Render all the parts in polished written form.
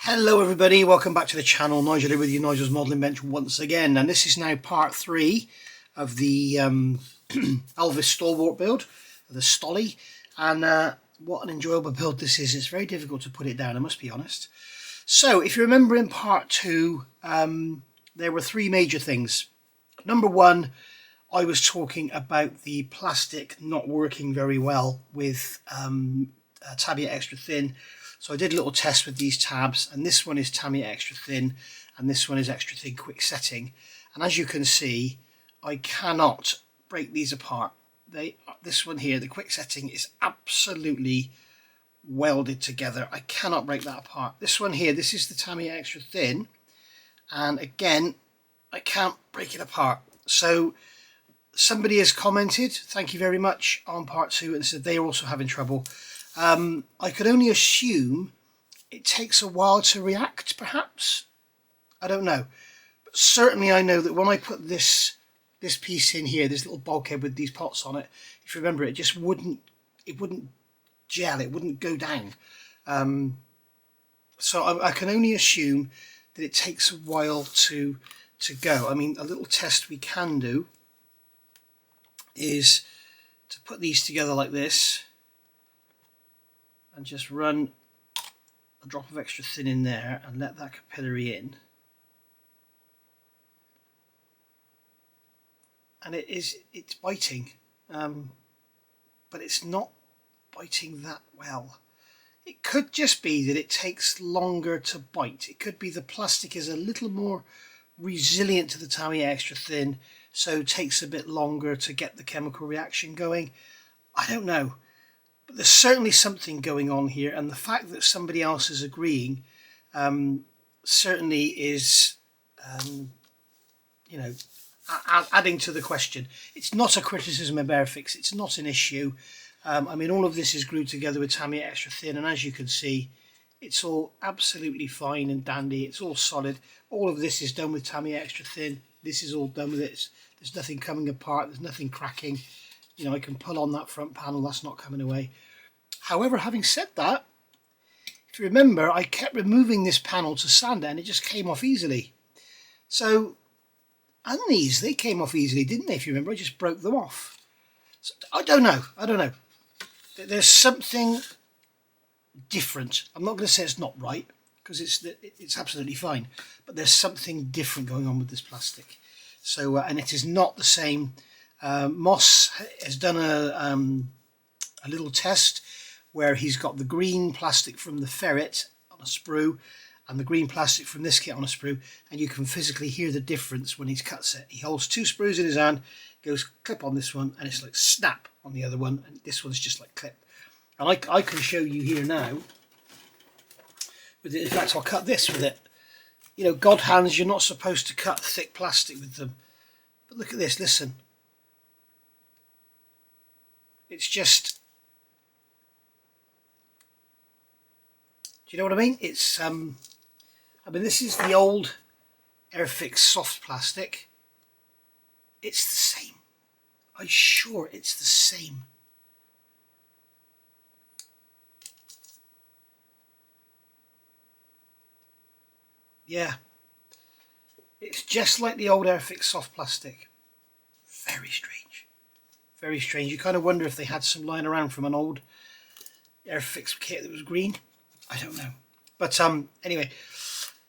Hello everybody, welcome back to the channel. Nigel here with you, Nigel's Modelling Bench once again, and this is now part 3 of the Alvis Stalwart build, the Stolly, and what an enjoyable build this is. It's very difficult to put it down, I must be honest. So if you remember in part 2, there were 3 major things. Number 1, I was talking about the plastic not working very well with Tamiya Extra Thin. So I did a little test with these tabs, and this one is Tamiya Extra Thin and this one is Extra Thin Quick Setting, and as you can see I cannot break these apart. This one here, the Quick Setting, is absolutely welded together. I cannot break that apart. This one here, this is the Tamiya Extra Thin, and again I can't break it apart. So somebody has commented, thank you very much, on part 2 and said they're also having trouble. I could only assume it takes a while to react, perhaps. I don't know. But certainly I know that when I put this piece in here, this little bulkhead with these pots on it, if you remember, it just wouldn't gel, it wouldn't go down. So I can only assume that it takes a while to go. I mean, a little test we can do is to put these together like this and just run a drop of Extra Thin in there and let that capillary in, and it's biting, but it's not biting that well. It could just be that it takes longer to bite. It could be the plastic is a little more resilient to the Tamiya Extra Thin, so it takes a bit longer to get the chemical reaction going. I don't know. But there's certainly something going on here, and the fact that somebody else is agreeing certainly is, you know, adding to the question. It's not a criticism of Airfix. It's not an issue. I mean, all of this is glued together with Tamiya Extra Thin, and as you can see, it's all absolutely fine and dandy. It's all solid. All of this is done with Tamiya Extra Thin. This is all done with it. There's nothing coming apart. There's nothing cracking. You know, I can pull on that front panel, that's not coming away. However, having said that, if you remember, I kept removing this panel to sand it and it just came off easily. So, and these, they came off easily, didn't they? If you remember, I just broke them off. So, I don't know. There's something different. I'm not going to say it's not right, because it's absolutely fine. But there's something different going on with this plastic. So, and it is not the same. Moss has done a little test where he's got the green plastic from the ferret on a sprue and the green plastic from this kit on a sprue, and you can physically hear the difference when he cuts it. He holds 2 sprues in his hand, goes clip on this one, and it's like snap on the other one, and this one's just like clip. And I can show you here now with it. In fact, I'll cut this with it. You know, God hands, you're not supposed to cut thick plastic with them, but look at this, listen. It's just, do you know what I mean? It's, I mean, this is the old Airfix soft plastic. It's the same. I'm sure it's the same. Yeah. It's just like the old Airfix soft plastic. Very strange. Very strange. You kind of wonder if they had some lying around from an old Airfix kit that was green. I don't know. But anyway,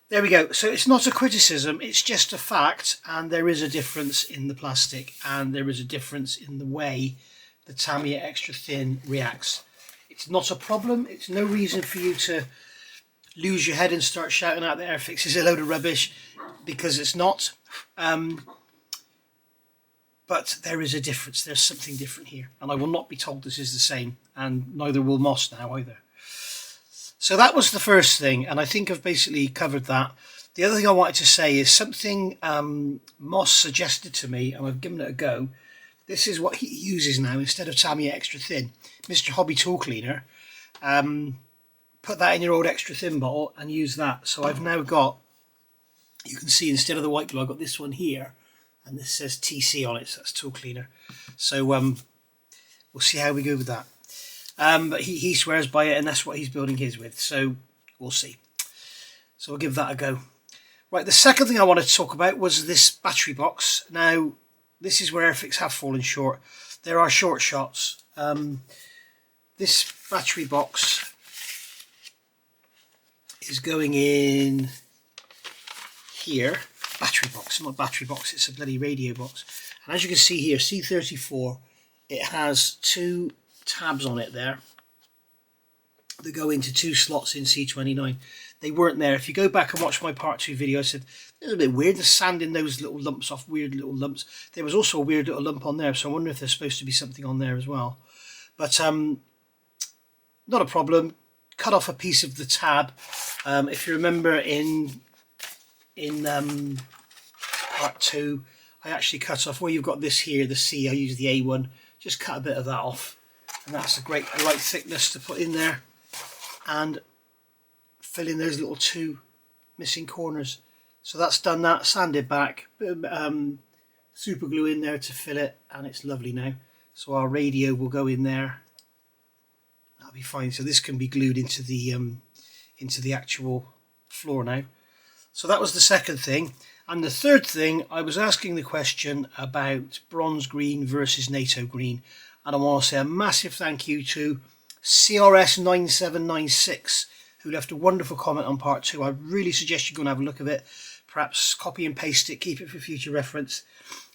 there we go. So it's not a criticism, it's just a fact, and there is a difference in the plastic, and there is a difference in the way the Tamiya Extra Thin reacts. It's not a problem. It's no reason for you to lose your head and start shouting out that Airfix is a load of rubbish, because it's not. But there is a difference. There's something different here, and I will not be told this is the same, and neither will Moss now either. So that was the first thing, and I think I've basically covered that. The other thing I wanted to say is something Moss suggested to me, and I've given it a go. This is what he uses now instead of Tamiya Extra Thin. Mr. Hobby Tool Cleaner, put that in your old Extra Thin bottle and use that. So I've now got, you can see instead of the white glue, I've got this one here. And this says TC on it, so that's Tool Cleaner. So we'll see how we go with that. But he swears by it, and that's what he's building his with. So we'll see. So we'll give that a go. Right, the second thing I wanted to talk about was this battery box. Now, this is where Airfix have fallen short. There are short shots. This battery box is going in here. Battery box, not battery box, it's a bloody radio box. And as you can see here, C34, it has two tabs on it there that go into two slots in C29. They weren't there. If you go back and watch my part 2 video, I said it's a bit weird, the sanding those little lumps off, weird little lumps. There was also a weird little lump on there, so I wonder if there's supposed to be something on there as well. But not a problem. Cut off a piece of the tab. If you remember in part 2, I actually cut off where you've got this here, the C, I use the A1, just cut a bit of that off, and that's the right thickness to put in there, and fill in those little two missing corners. So that's done that, sanded back, bit of super glue in there to fill it, and it's lovely now. So our radio will go in there, that'll be fine. So this can be glued into the actual floor now. So that was the second thing. And the third thing, I was asking the question about bronze green versus NATO green, and I want to say a massive thank you to CRS9796 who left a wonderful comment on part 2. I really suggest you go and have a look at it, perhaps copy and paste it, keep it for future reference.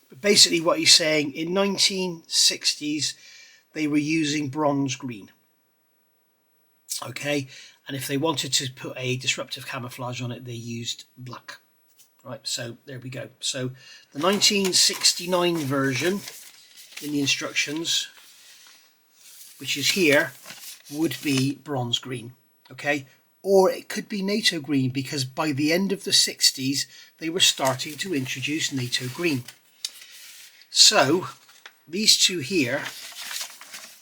But basically what he's saying, in 1960s they were using bronze green, okay, and if they wanted to put a disruptive camouflage on it, they used black. Right, so there we go. So the 1969 version in the instructions, which is here, would be bronze green, okay? Or it could be NATO green, because by the end of the 60s they were starting to introduce NATO green. So these two here,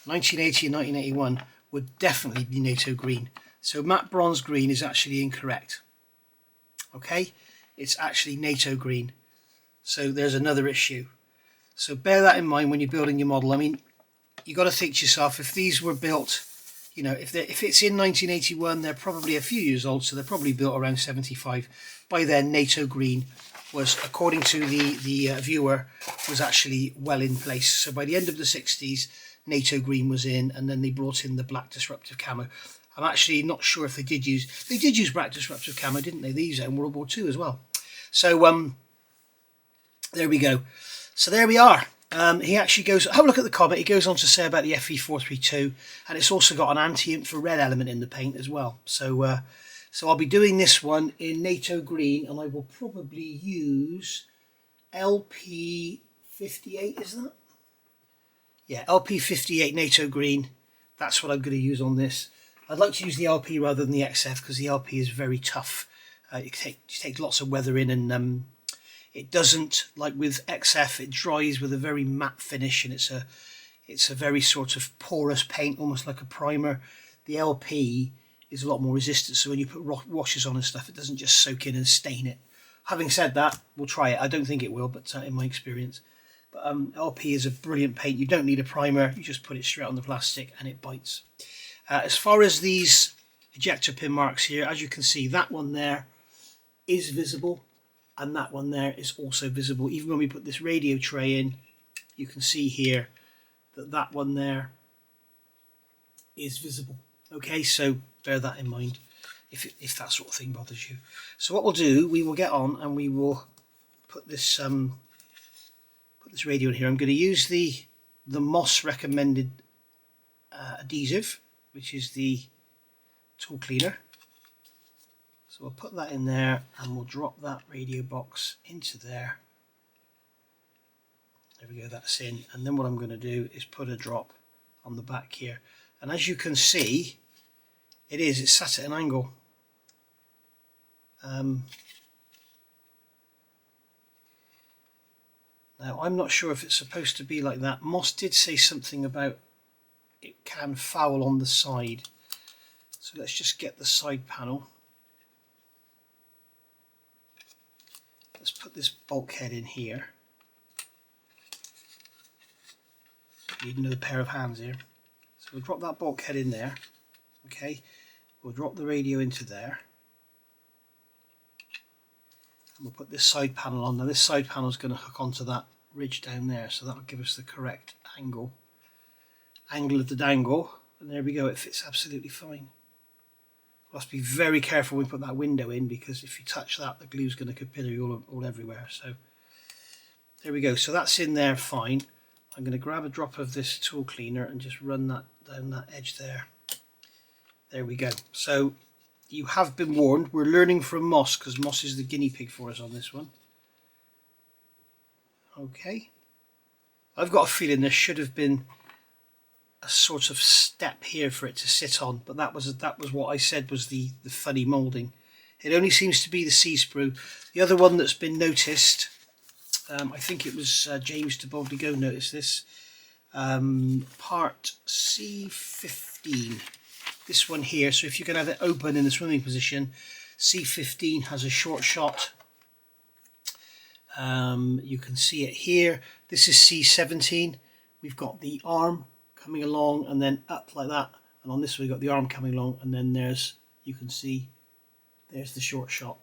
1980 and 1981, would definitely be NATO green. So matte bronze green is actually incorrect, okay? It's actually NATO green. So there's another issue. So bear that in mind when you're building your model. I mean, you got to think to yourself, if these were built, you know, if it's in 1981, they're probably a few years old, so they're probably built around 75. By then, NATO green was, according to the viewer, was actually well in place. So by the end of the 60s, NATO green was in, and then they brought in the black disruptive camo. I'm actually not sure if they did use black disruptive camo, didn't they? They used it in World War II as well. So there we go. So there we are. He actually goes, have a look at the comment, he goes on to say about the FV622, and it's also got an anti-infrared element in the paint as well. So so I'll be doing this one in NATO green, and I will probably use LP58, is that? Yeah, LP58 NATO green. That's what I'm going to use on this. I'd like to use the LP rather than the XF, because the LP is very tough. You take lots of weather in, and it doesn't, like with XF, it dries with a very matte finish, and it's a very sort of porous paint, almost like a primer. The LP is a lot more resistant, so when you put washes on and stuff, it doesn't just soak in and stain it. Having said that, we'll try it. I don't think it will, but in my experience. But LP is a brilliant paint. You don't need a primer, you just put it straight on the plastic and it bites. As far as these ejector pin marks here, as you can see, that one there is visible, and that one there is also visible. Even when we put this radio tray in, you can see here that that one there is visible. Okay, so bear that in mind if that sort of thing bothers you. So what we'll do, we will get on and we will put this radio in here. I'm going to use the Moss recommended adhesive, which is the tool cleaner. So we'll put that in there, and we'll drop that radio box into there. There we go, that's in. And then what I'm going to do is put a drop on the back here. And as you can see, it's sat at an angle. Now, I'm not sure if it's supposed to be like that. Moss did say something about it can foul on the side. So let's just get the side panel. Let's put this bulkhead in here. Need another pair of hands here. So we'll drop that bulkhead in there. Okay, we'll drop the radio into there. And we'll put this side panel on. Now this side panel is going to hook onto that ridge down there, so that'll give us the correct angle of the dangle. And there we go, it fits absolutely fine. We'll have to be very careful when we put that window in, because if you touch that, the glue's going to capillary all everywhere. So there we go, so that's in there fine. I'm going to grab a drop of this tool cleaner and just run that down that edge there. There we go. So you have been warned. We're learning from Moss, because Moss is the guinea pig for us on this one. Okay. I've got a feeling there should have been a sort of step here for it to sit on, but that was what I said was the funny moulding. It only seems to be the C-sprue. The other one that's been noticed, I think it was James to Boldly Go noticed this, part C15, this one here. So if you can have it open in the swimming position, C15 has a short shot. You can see it here. This is C17. We've got the arm coming along and then up like that, and on this one we've got the arm coming along, and then there's, you can see, there's the short shot.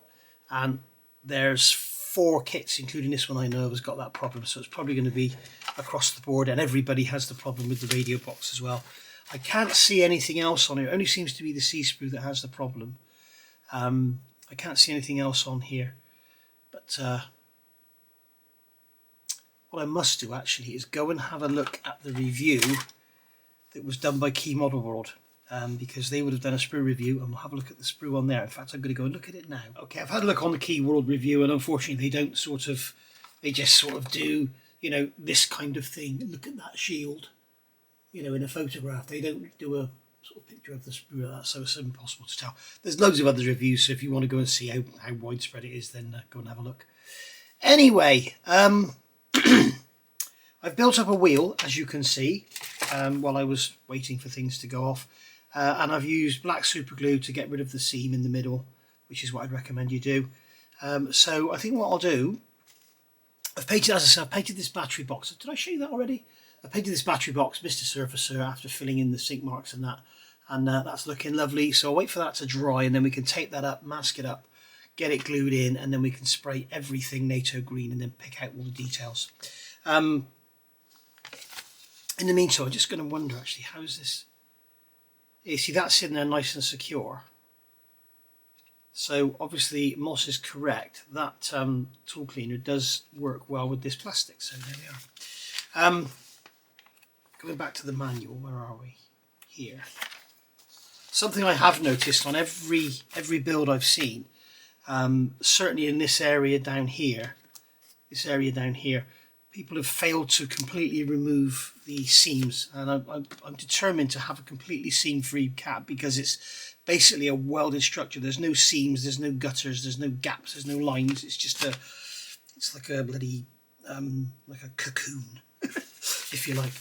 And there's 4 kits, including this one I know has got that problem, so it's probably going to be across the board, and everybody has the problem with the radio box as well. I can't see anything else on here. It only seems to be the C-sprue that has the problem. I can't see anything else on here, but what I must do actually is go and have a look at the review that was done by Key Model World, because they would have done a sprue review, and we'll have a look at the sprue on there. In fact, I'm going to go and look at it now. Okay, I've had a look on the Key World review, and unfortunately they don't sort of, they just sort of do, you know, this kind of thing. Look at that shield, you know, in a photograph. They don't do a sort of picture of the sprue like that, so it's impossible to tell. There's loads of other reviews, so if you want to go and see how widespread it is, then go and have a look. Anyway, I've built up a wheel, as you can see, while I was waiting for things to go off, and I've used black super glue to get rid of the seam in the middle, which is what I'd recommend you do. So I think what I'll do, I've painted, as I said, I've painted this battery box. Did I show you that already? I painted this battery box, Mr. Surfacer, after filling in the sink marks and that, and that's looking lovely. So I'll wait for that to dry, and then we can tape that up, mask it up, get it glued in, and then we can spray everything NATO green and then pick out all the details. In the meantime, I'm just going to wonder actually, how's this? You see, that's in there nice and secure. So obviously Moss is correct. That tool cleaner does work well with this plastic. So there we are. Going back to the manual, where are we? Here. Something I have noticed on every build I've seen, certainly in this area down here, people have failed to completely remove the seams, and I'm determined to have a completely seam-free cab, because it's basically a welded structure. There's no seams, there's no gutters, there's no gaps, there's no lines. It's just it's like a bloody like a cocoon, if you like.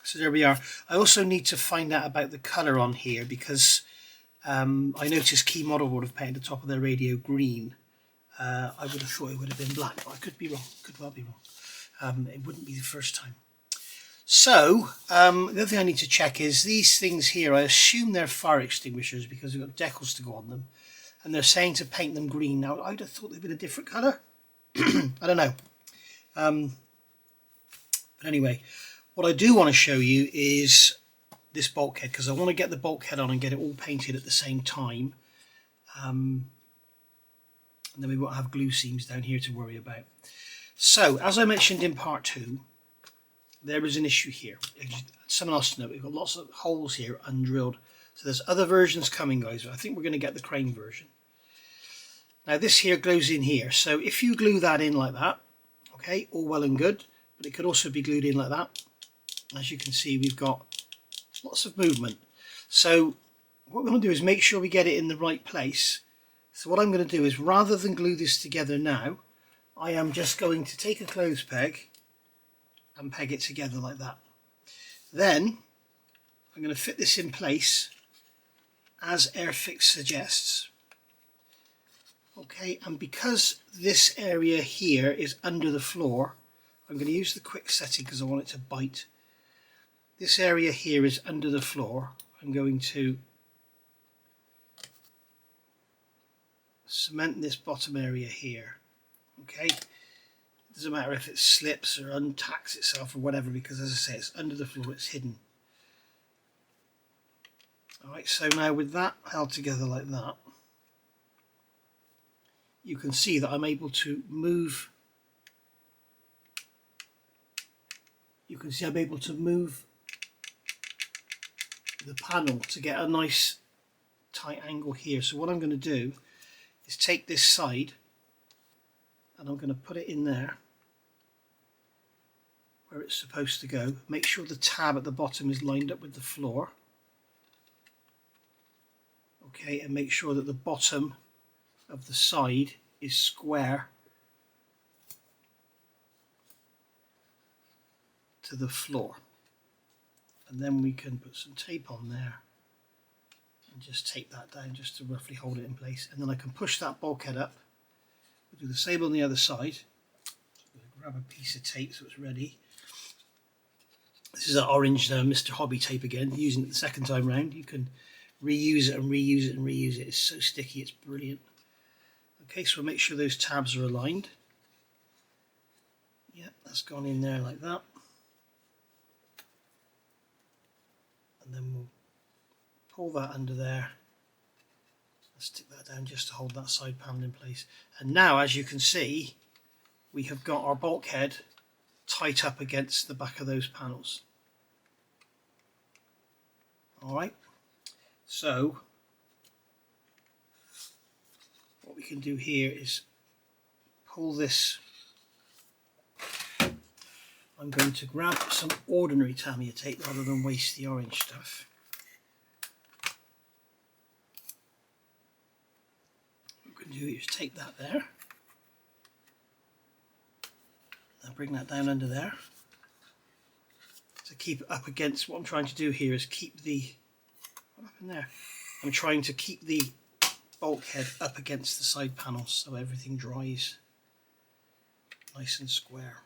So there we are. I also need to find out about the colour on here, because I noticed Key Model would have painted the top of their radio green. I would have thought it would have been black, but I could be wrong, could well be wrong. It wouldn't be the first time. So, the other thing I need to check is these things here, I assume they're fire extinguishers because they've got decals to go on them. And they're saying to paint them green. Now, I'd have thought they'd been a different colour. I don't know. But anyway, what I do want to show you is this bulkhead, because I want to get the bulkhead on and get it all painted at the same time. And then we won't have glue seams down here to worry about. So, as I mentioned in part 2, there is an issue here. Someone else to know, we've got lots of holes here undrilled. So there's other versions coming, guys. I think we're going to get the crane version. Now this here glues in here. So if you glue that in like that, okay, all well and good. But it could also be glued in like that. As you can see, we've got lots of movement. So what we're going to do is make sure we get it in the right place. So what I'm going to do is, rather than glue this together now, I am just going to take a clothes peg and peg it together like that. Then I'm going to fit this in place as Airfix suggests. Okay, and because this area here is under the floor, I'm going to use the quick setting because I want it to bite. This area here is under the floor. I'm going to cement this bottom area here. Okay, it doesn't matter if it slips or untacks itself or whatever, because as I say, it's under the floor, it's hidden. Alright, so now with that held together like that, you can see that I'm able to move. You can see I'm able to move the panel to get a nice tight angle here. So what I'm going to do is take this side and I'm going to put it in there where it's supposed to go. Make sure the tab at the bottom is lined up with the floor. Okay, and make sure that the bottom of the side is square to the floor. And then we can put some tape on there and just tape that down just to roughly hold it in place. And then I can push that bulkhead up. We'll do the same on the other side. So we'll grab a piece of tape so it's ready. This is an orange Mr. Hobby tape again, using it the second time round. You can reuse it and reuse it and reuse it. It's so sticky, it's brilliant. Okay, so we'll make sure those tabs are aligned. Yeah, that's gone in there like that. And then we'll pull that under there. Let's stick that down just to hold that side panel in place. And now, as you can see, we have got our bulkhead tight up against the back of those panels. Alright, so what we can do here is pull this. I'm going to grab some ordinary Tamiya tape rather than waste the orange stuff. What we can do is take that there and bring that down under there. To keep it up against, what I'm trying to do here is keep the, what happened there? I'm trying to keep the bulkhead up against the side panels so everything dries nice and square.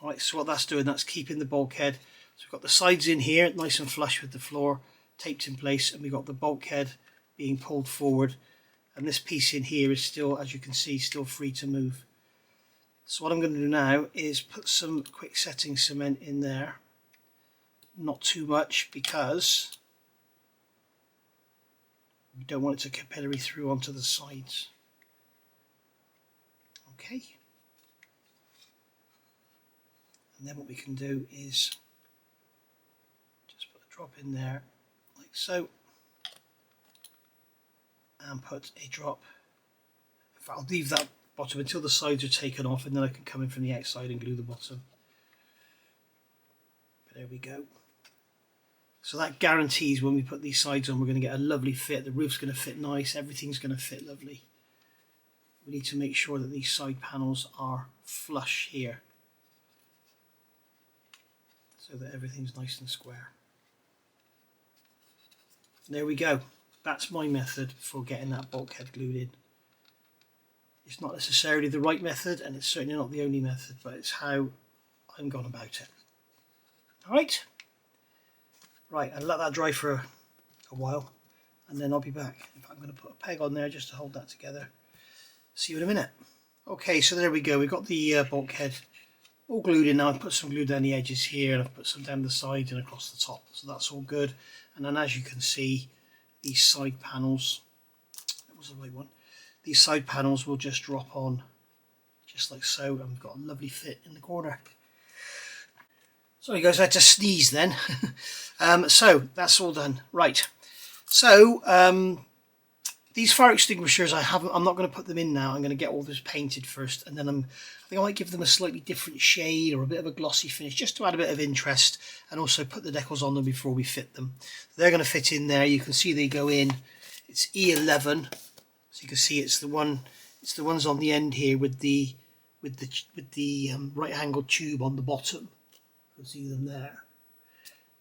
Alright, so what that's doing, that's keeping the bulkhead. So we've got the sides in here, nice and flush with the floor, taped in place, and we've got the bulkhead being pulled forward. And this piece in here is still, as you can see, still free to move. So what I'm going to do now is put some quick setting cement in there. Not too much, because we don't want it to capillary through onto the sides. Okay. And then what we can do is just put a drop in there like so. And put a drop. In fact, I'll leave that bottom until the sides are taken off, and then I can come in from the outside and glue the bottom. But there we go. So that guarantees when we put these sides on, we're going to get a lovely fit. The roof's going to fit nice, everything's going to fit lovely. We need to make sure that these side panels are flush here, so that everything's nice and square. There we go. That's my method for getting that bulkhead glued in. It's not necessarily the right method, and it's certainly not the only method, but it's how I'm gone about it. Alright, right, I'll let that dry for a while, and then I'll be back. In fact, I'm going to put a peg on there just to hold that together. See you in a minute. Okay, so there we go. We've got the bulkhead all glued in now. I've put some glue down the edges here, and I've put some down the sides and across the top, so that's all good. And then, as you can see, these side panels, that was the right one, these side panels will just drop on just like so, and we've got a lovely fit in the corner. Sorry guys, I had to sneeze then. So that's all done. Right, so these fire extinguishers, I'm not going to put them in now. I'm going to get all this painted first, and then I think I might give them a slightly different shade or a bit of a glossy finish, just to add a bit of interest, and also put the decals on them before we fit them. They're going to fit in there. You can see they go in. It's E11, so you can see it's the ones on the end here with the right-angled tube on the bottom. You can see them there,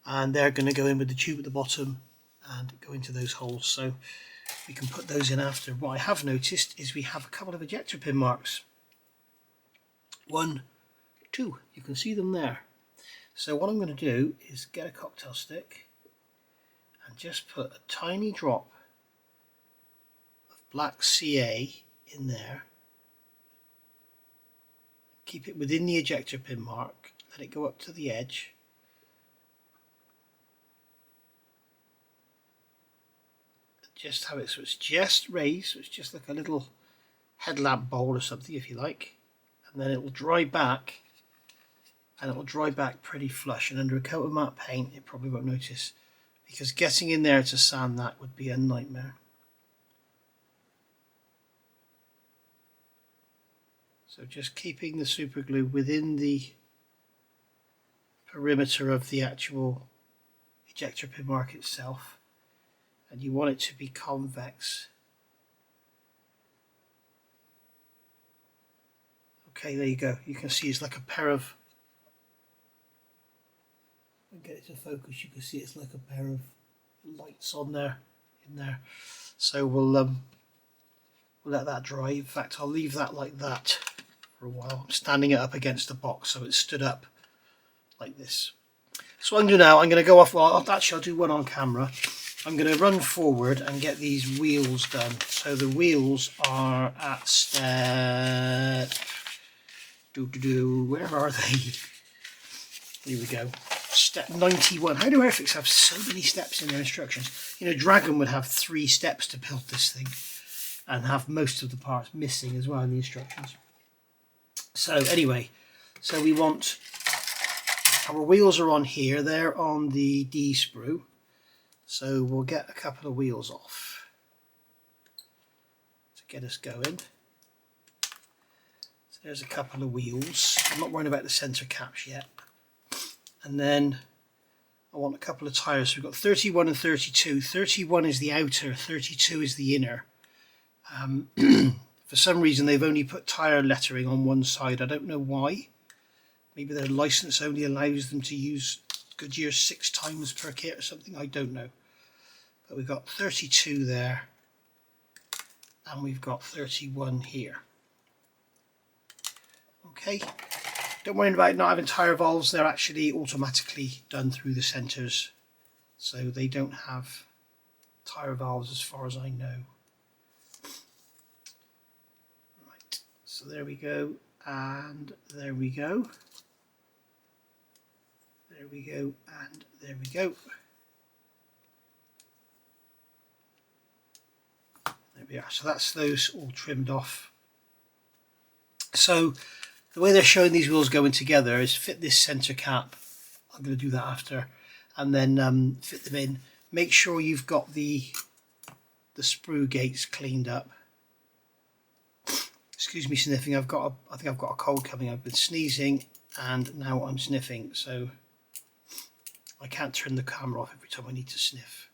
and they're going to go in with the tube at the bottom and go into those holes. So we can put those in after. What I have noticed is we have a couple of ejector pin marks. 1, 2, you can see them there. So what I'm going to do is get a cocktail stick and just put a tiny drop of black CA in there. Keep it within the ejector pin mark, let it go up to the edge. Just have it so it's just raised, so it's just like a little headlamp bowl or something if you like, and then it will dry back, and it will dry back pretty flush, and under a coat of matte paint it probably won't notice, because getting in there to sand that would be a nightmare. So just keeping the super glue within the perimeter of the actual ejector pin mark itself, and you want it to be convex. Okay, there you go. You can see it's like a pair of, I'll get it to focus, you can see it's like a pair of lights on there, in there. So we'll let that dry. In fact, I'll leave that like that for a while. I'm standing it up against the box so it's stood up like this. So what I'm going to do now, I'm going to go off, well actually I'll do one on camera. I'm going to run forward and get these wheels done. So the wheels are at step, where are they? Here we go. Step 91. How do Airfix have so many steps in their instructions? You know, Dragon would have 3 steps to build this thing and have most of the parts missing as well in the instructions. So anyway, so we want, our wheels are on here, they're on the D sprue. So we'll get a couple of wheels off to get us going. So there's a couple of wheels. I'm not worrying about the centre caps yet. And then I want a couple of tyres. So we've got 31 and 32. 31 is the outer, 32 is the inner. For some reason they've only put tyre lettering on one side. I don't know why. Maybe their license only allows them to use Goodyear 6 times per kit or something. I don't know. But we've got 32 there. And we've got 31 here. Okay. Don't worry about not having tyre valves. They're actually automatically done through the centres. So they don't have tyre valves as far as I know. Right. So there we go. And there we go. There we go. And there we go. There we are. So that's those all trimmed off. So the way they're showing these wheels going together is fit this centre cap. I'm going to do that after, and then fit them in. Make sure you've got the sprue gates cleaned up. Excuse me sniffing. I think I've got a cold coming. I've been sneezing and now I'm sniffing, so I can't turn the camera off every time I need to sniff.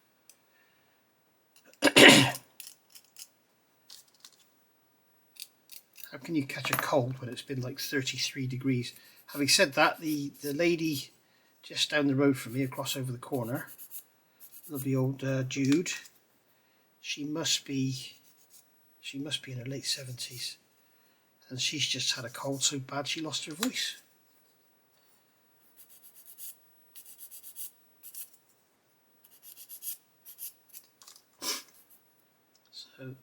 How can you catch a cold when it's been like 33 degrees? Having said that, the lady just down the road from me, across over the corner, lovely old Jude, she must be in her late 70s, and she's just had a cold so bad she lost her voice. So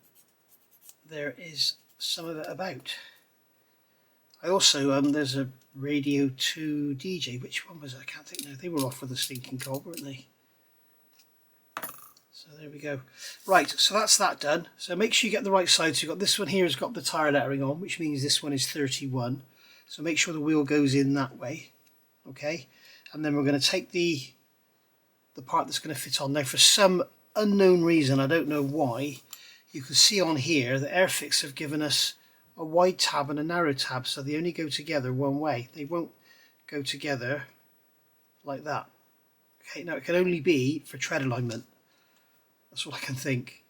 there is some of it about. I also, there's a Radio 2 DJ, which one was it? I can't think now. They were off with a stinking cold, weren't they? So there we go. Right, so that's that done. So make sure you get the right side. So you've got this one here has got the tyre lettering on, which means this one is 31. So make sure the wheel goes in that way. Okay, and then we're going to take the part that's going to fit on. Now for some unknown reason, I don't know why, you can see on here that Airfix have given us a wide tab and a narrow tab, so they only go together one way. They won't go together like that. Okay, now it can only be for tread alignment. That's all I can think.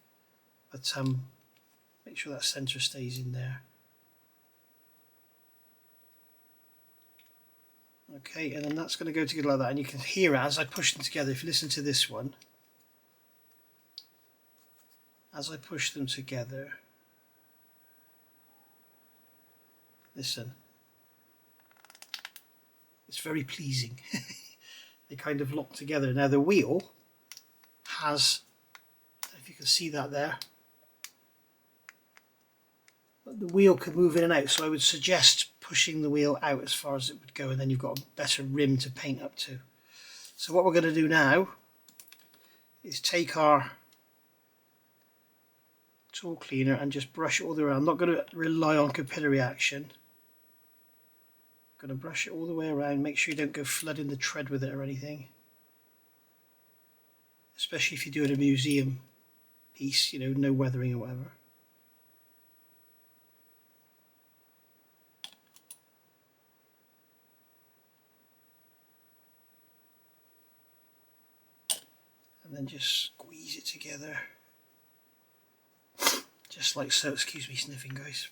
But make sure that centre stays in there. Okay, and then that's going to go together like that, and you can hear it as I push them together. If you listen to this one, as I push them together, listen, it's very pleasing. They kind of lock together. Now the wheel has, I don't know if you can see that there, but the wheel can move in and out, so I would suggest pushing the wheel out as far as it would go, and then you've got a better rim to paint up to. So what we're going to do now is take our tool cleaner and just brush it all the way around. I'm not going to rely on capillary action. I'm going to brush it all the way around, make sure you don't go flooding the tread with it or anything. Especially if you're doing a museum piece, you know, no weathering or whatever. And then just squeeze it together. Just like so. Excuse me sniffing, guys.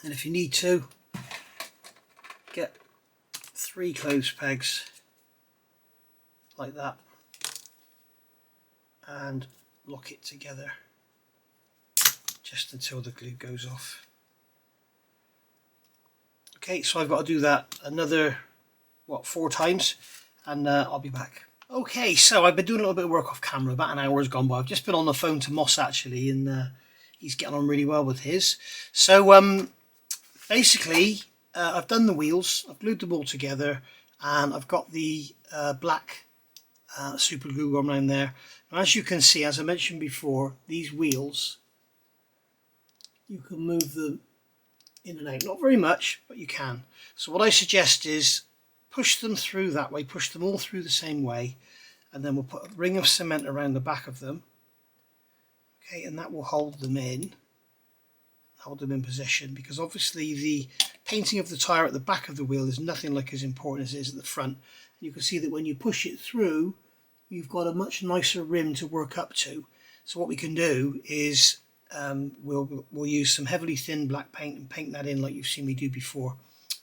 And if you need to, get 3 clothes pegs like that and lock it together just until the glue goes off. Okay, so I've got to do that another, what, 4 times, and I'll be back. Okay, so I've been doing a little bit of work off camera. About an hour has gone by. I've just been on the phone to Moss actually, and he's getting on really well with his. So basically, I've done the wheels, I've glued them all together, and I've got the black super glue gone around there. And as you can see, as I mentioned before, these wheels, you can move them in and out. Not very much, but you can. So what I suggest is push them through that way, push them all through the same way, and then we'll put a ring of cement around the back of them. Okay, and that will hold them in position, because obviously the painting of the tyre at the back of the wheel is nothing like as important as it is at the front. And you can see that when you push it through, you've got a much nicer rim to work up to. So what we can do is we'll use some heavily thin black paint and paint that in like you've seen me do before,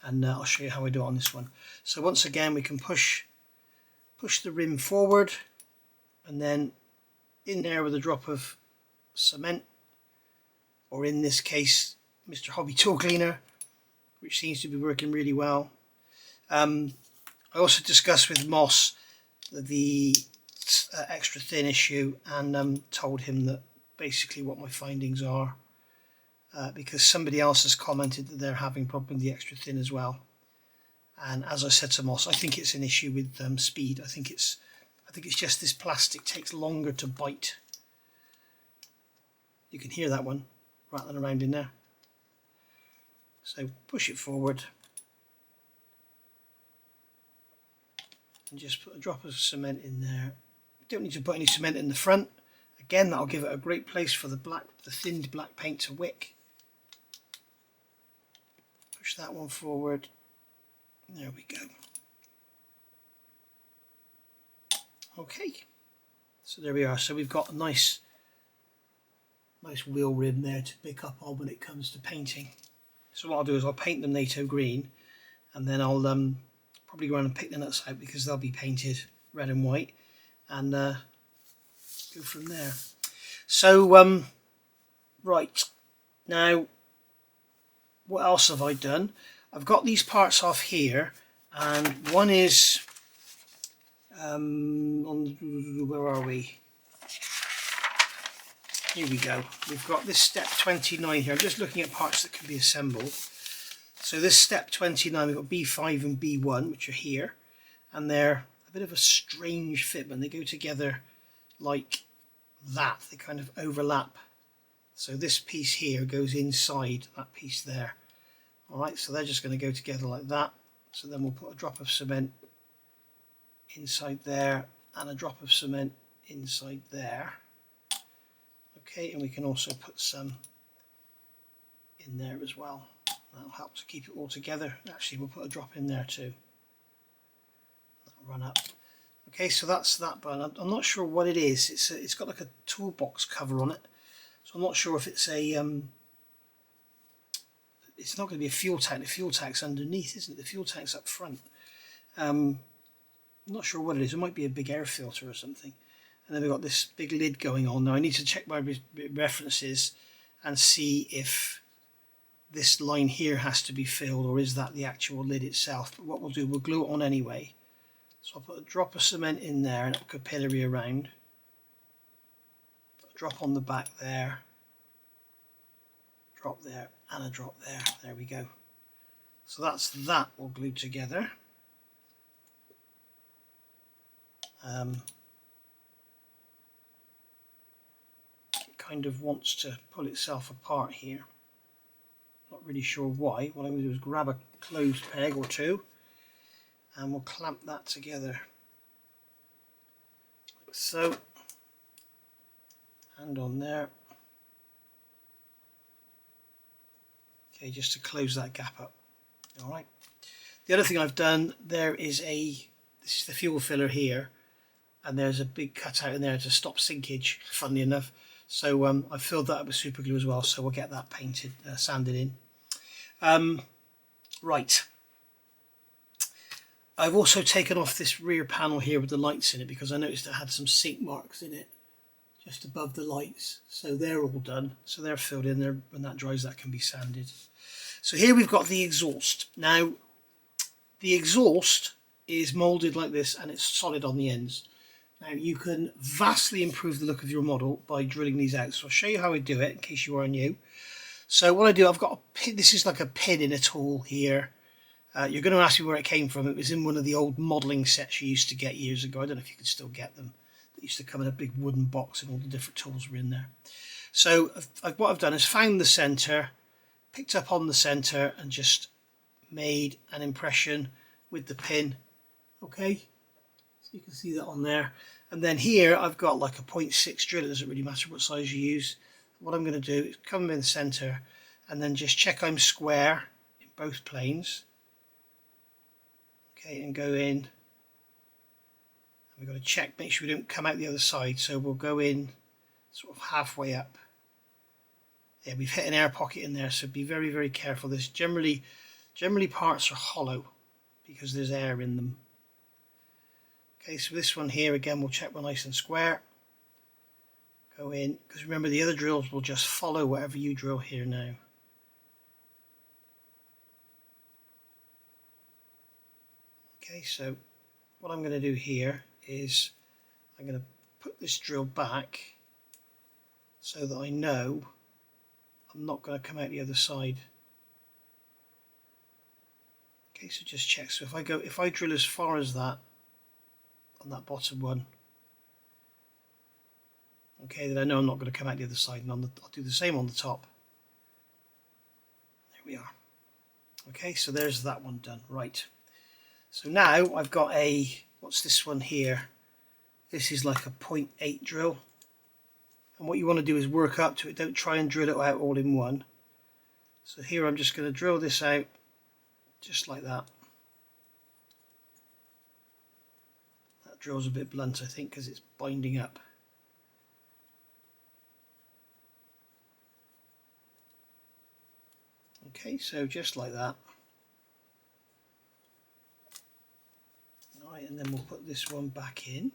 and I'll show you how I do it on this one. So once again, we can push the rim forward, and then in there with a drop of cement, or in this case Mr. Hobby Tool Cleaner, which seems to be working really well. I also discussed with Moss the extra thin issue, and told him that basically what my findings are, because somebody else has commented that they're having problem with the extra thin as well. And as I said to Moss, I think it's an issue with speed. I think it's just this plastic takes longer to bite. You can hear that one rattling around in there. So push it forward and just put a drop of cement in there. You don't need to put any cement in the front. Again, that'll give it a great place for the thinned black paint to wick. Push that one forward. There we go. Okay, so there we are. So we've got a nice wheel rim there to pick up on when it comes to painting. So what I'll do is I'll paint them NATO green, and then I'll probably go around and pick the nuts out because they'll be painted red and white, and go from there. So right, now what else have I done? I've got these parts off here, and one is where are we? Here we go. We've got this step 29 here. I'm just looking at parts that can be assembled. So this step 29, we've got B5 and B1, which are here, and they're a bit of a strange fitment. They go together like that. They kind of overlap. So this piece here goes inside that piece there. Alright, so they're just going to go together like that. So then we'll put a drop of cement inside there and a drop of cement inside there. Okay, and we can also put some in there as well. That'll help to keep it all together. Actually, we'll put a drop in there too. That'll run up. Okay, so that's that button. I'm not sure what it is. It's got like a toolbox cover on it. So I'm not sure if it's a it's not going to be a fuel tank. The fuel tank's underneath, isn't it? The fuel tank's up front. I'm not sure what it is. It might be a big air filter or something. And then we've got this big lid going on. Now I need to check my references and see if this line here has to be filled, or is that the actual lid itself. But what we'll do, we'll glue it on anyway. So I'll put a drop of cement in there and a capillary around. Put a drop on the back there, drop there and a drop there. There we go. So that's that all glued together. It kind of wants to pull itself apart here. Not really sure why. What I'm going to do is grab a closed peg or two and we'll clamp that together. Like so. Hand on there. Okay, just to close that gap up. Alright. The other thing I've done, this is the fuel filler here, and there's a big cutout in there to stop sinkage, funnily enough. So I've filled that up with super glue as well, so we'll get that painted, sanded in. Right. I've also taken off this rear panel here with the lights in it because I noticed it had some sink marks in it just above the lights. So they're all done. So they're filled in there. When that dries, that can be sanded. So here we've got the exhaust. Now, the exhaust is moulded like this and it's solid on the ends. Now, you can vastly improve the look of your model by drilling these out. So I'll show you how I do it in case you are new. So what I do, I've got a pin. This is like a pin in a tool here. You're going to ask me where it came from. It was in one of the old modelling sets you used to get years ago. I don't know if you can still get them. They used to come in a big wooden box and all the different tools were in there. So what I've done is found the centre, picked up on the centre and just made an impression with the pin. Okay, so you can see that on there. And then here I've got like a 0.6 drill. It doesn't really matter what size you use. What I'm going to do is come in the centre and then just check I'm square in both planes. Okay, and go in. And we've got to check, make sure we don't come out the other side. So we'll go in sort of halfway up. Yeah, we've hit an air pocket in there, so be very, very careful. This generally parts are hollow because there's air in them. Okay, so this one here again, we'll check one nice and square. Go in, because remember the other drills will just follow whatever you drill here now. Okay, so what I'm going to do here is I'm going to put this drill back so that I know I'm not going to come out the other side. Okay, so just check. So if I drill as far as that on that bottom one, okay, then I know I'm not going to come out the other side, and I'll do the same on the top. There we are. Okay, so there's that one done. Right. So now I've got what's this one here? This is like a 0.8 drill. And what you want to do is work up to it. Don't try and drill it out all in one. So here I'm just going to drill this out just like that. That drill's a bit blunt, I think, because it's binding up. Okay, so just like that. Right, and then we'll put this one back in.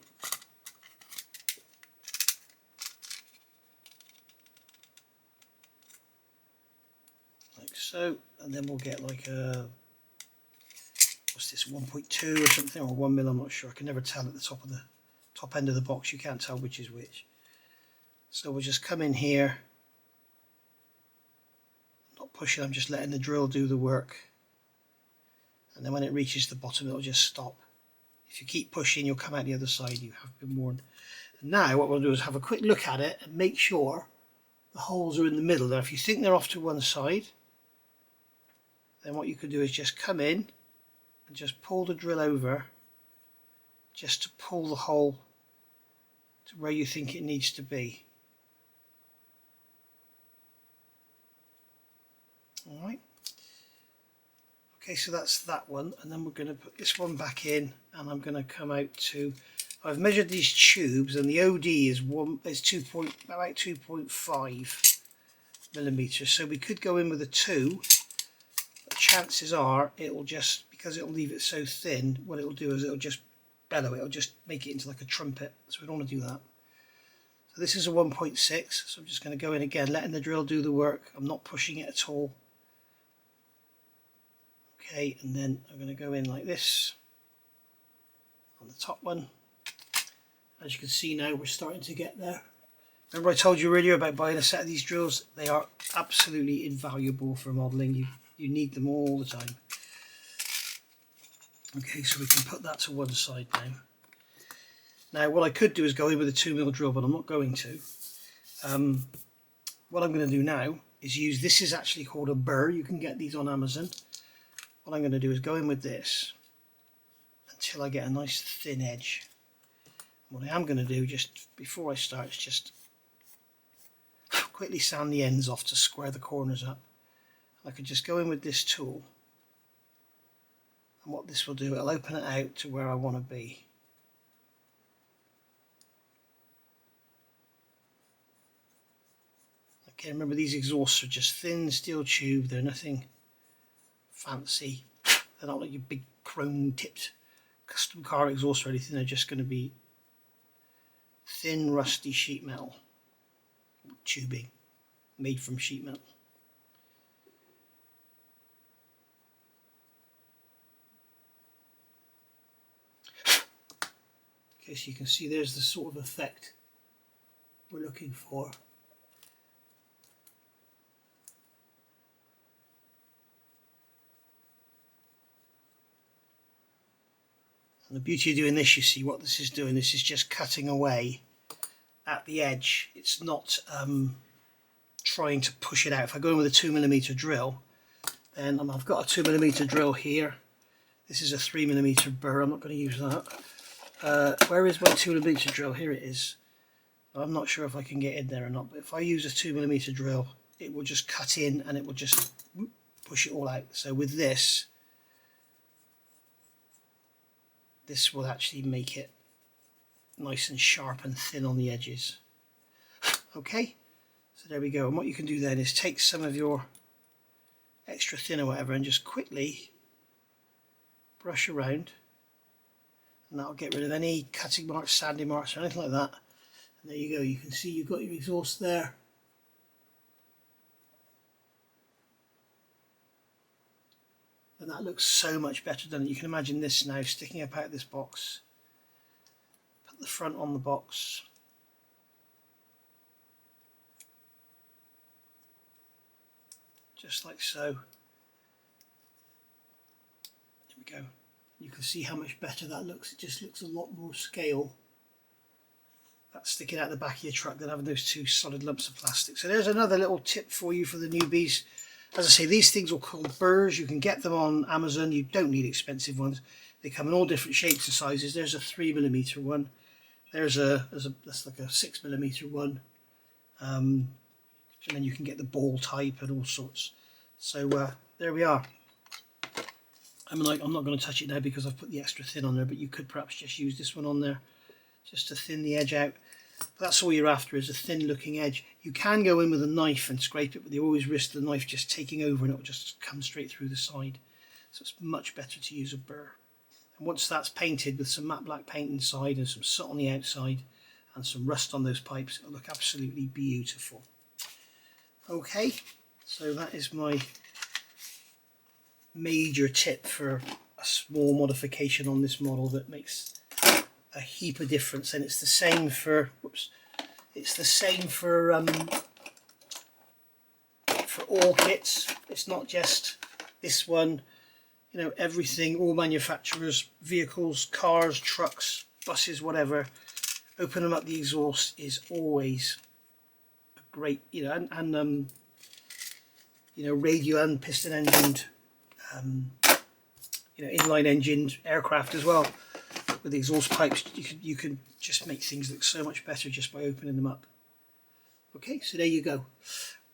Like so, and then we'll get like a, what's this, 1.2 or something, or 1 mil, I'm not sure. I can never tell at the top end of the box. You can't tell which is which. So we'll just come in here. Not pushing, I'm just letting the drill do the work. And then when it reaches the bottom, it'll just stop. If you keep pushing, you'll come out the other side. You have been warned. And now what we'll do is have a quick look at it and make sure the holes are in the middle. Now if you think they're off to one side, then what you can do is just come in and just pull the drill over just to pull the hole to where you think it needs to be. Alright. Okay, so that's that one, and then we're going to put this one back in, and I'm going to come out to, I've measured these tubes, and the OD is about 2.5 millimeters, so we could go in with a 2, but chances are it'll just, because it'll leave it so thin, what it'll do is it'll just bellow, it'll just make it into like a trumpet, so we don't want to do that. So this is a 1.6, so I'm just going to go in again, letting the drill do the work. I'm not pushing it at all. Okay, and then I'm going to go in like this on the top one. As you can see now, we're starting to get there. Remember I told you earlier about buying a set of these drills? They are absolutely invaluable for modelling. You need them all the time. Okay, so we can put that to one side now. Now what I could do is go in with a 2mm drill, but I'm not going to. What I'm going to do now is use, this is actually called a burr. You can get these on Amazon. What I'm going to do is go in with this until I get a nice thin edge. What I am going to do just before I start is just quickly sand the ends off to square the corners up. I could just go in with this tool, and what this will do, it'll open it out to where I want to be. Okay, remember these exhausts are just thin steel tube, they're nothing fancy. They're not like your big chrome tipped custom car exhaust or anything, they're just going to be thin rusty sheet metal tubing made from sheet metal. Okay, so you can see there's the sort of effect we're looking for. And the beauty of doing this, you see what this is doing, this is just cutting away at the edge. It's not trying to push it out. If I go in with a 2mm drill, then I've got a 2mm drill here. This is a 3mm burr, I'm not going to use that. Where is my 2mm drill? Here it is. I'm not sure if I can get in there or not, but if I use a 2mm drill, it will just cut in and it will just push it all out. So with this will actually make it nice and sharp and thin on the edges. Okay, so there we go. And what you can do then is take some of your extra thin or whatever and just quickly brush around, and that'll get rid of any cutting marks, sanding marks or anything like that. And there you go, you can see you've got your exhaust there. And that looks so much better, doesn't it? You can imagine this now sticking up out of this box. Put the front on the box. Just like so. There we go. You can see how much better that looks. It just looks a lot more scale. That's sticking out the back of your truck than having those two solid lumps of plastic. So there's another little tip for you for the newbies. As I say, these things are called burrs. You can get them on Amazon. You don't need expensive ones. They come in all different shapes and sizes. There's a 3mm one. That's like a 6mm one. And then you can get the ball type and all sorts. So there we are. I'm not going to touch it now because I've put the extra thin on there, but you could perhaps just use this one on there just to thin the edge out. But that's all you're after, is a thin looking edge. You can go in with a knife and scrape it, but you always risk the knife just taking over and it will just come straight through the side. So it's much better to use a burr. And once that's painted with some matte black paint inside and some soot on the outside and some rust on those pipes, it'll look absolutely beautiful. Okay, so that is my major tip for a small modification on this model that makes a heap of difference. And it's the same for all kits. It's not just this one, you know, everything, all manufacturers, vehicles, cars, trucks, buses, whatever, opening up the exhaust is always a great, you know, and you know, radio and piston engined, you know, inline engined aircraft as well. With the exhaust pipes, you can just make things look so much better just by opening them up. Okay, so there you go.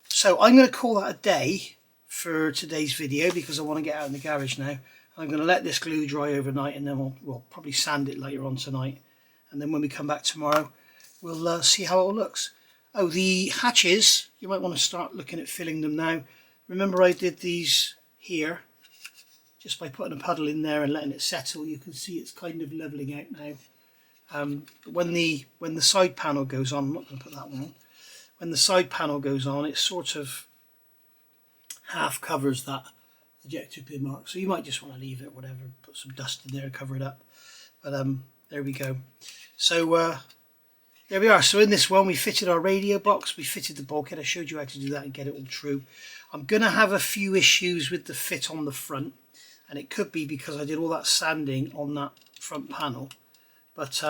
So I'm going to call that a day for today's video because I want to get out in the garage now. I'm going to let this glue dry overnight, and then we'll probably sand it later on tonight. And then when we come back tomorrow, we'll see how it all looks. Oh, the hatches, you might want to start looking at filling them now. Remember I did these here. Just by putting a puddle in there and letting it settle, you can see it's kind of levelling out now. When the side panel goes on, I'm not going to put that one on. When the side panel goes on, it sort of half covers that ejector pin mark. So you might just want to leave it, whatever, put some dust in there and cover it up. But There we go. So there we are. So in this one we fitted our radio box, we fitted the bulkhead. I showed you how to do that and get it all true. I'm going to have a few issues with the fit on the front, and it could be because I did all that sanding on that front panel, but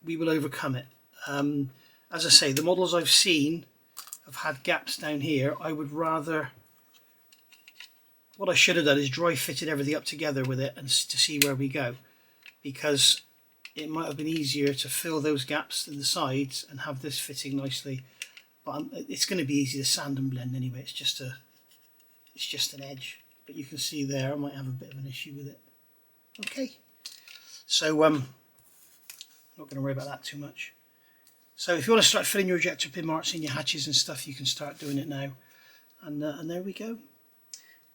we will overcome it. As I say, the models I've seen have had gaps down here. I would rather, what I should have done is dry fitted everything up together with it and to see where we go, because it might have been easier to fill those gaps in the sides and have this fitting nicely. But it's going to be easy to sand and blend anyway. It's just an edge. But you can see there I might have a bit of an issue with it. Okay, so I'm not going to worry about that too much. So if you want to start filling your ejector pin marks in your hatches and stuff, you can start doing it now. And there we go.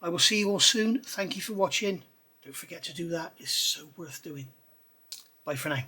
I will see you all soon. Thank you for watching. Don't forget to do that. It's so worth doing. Bye for now.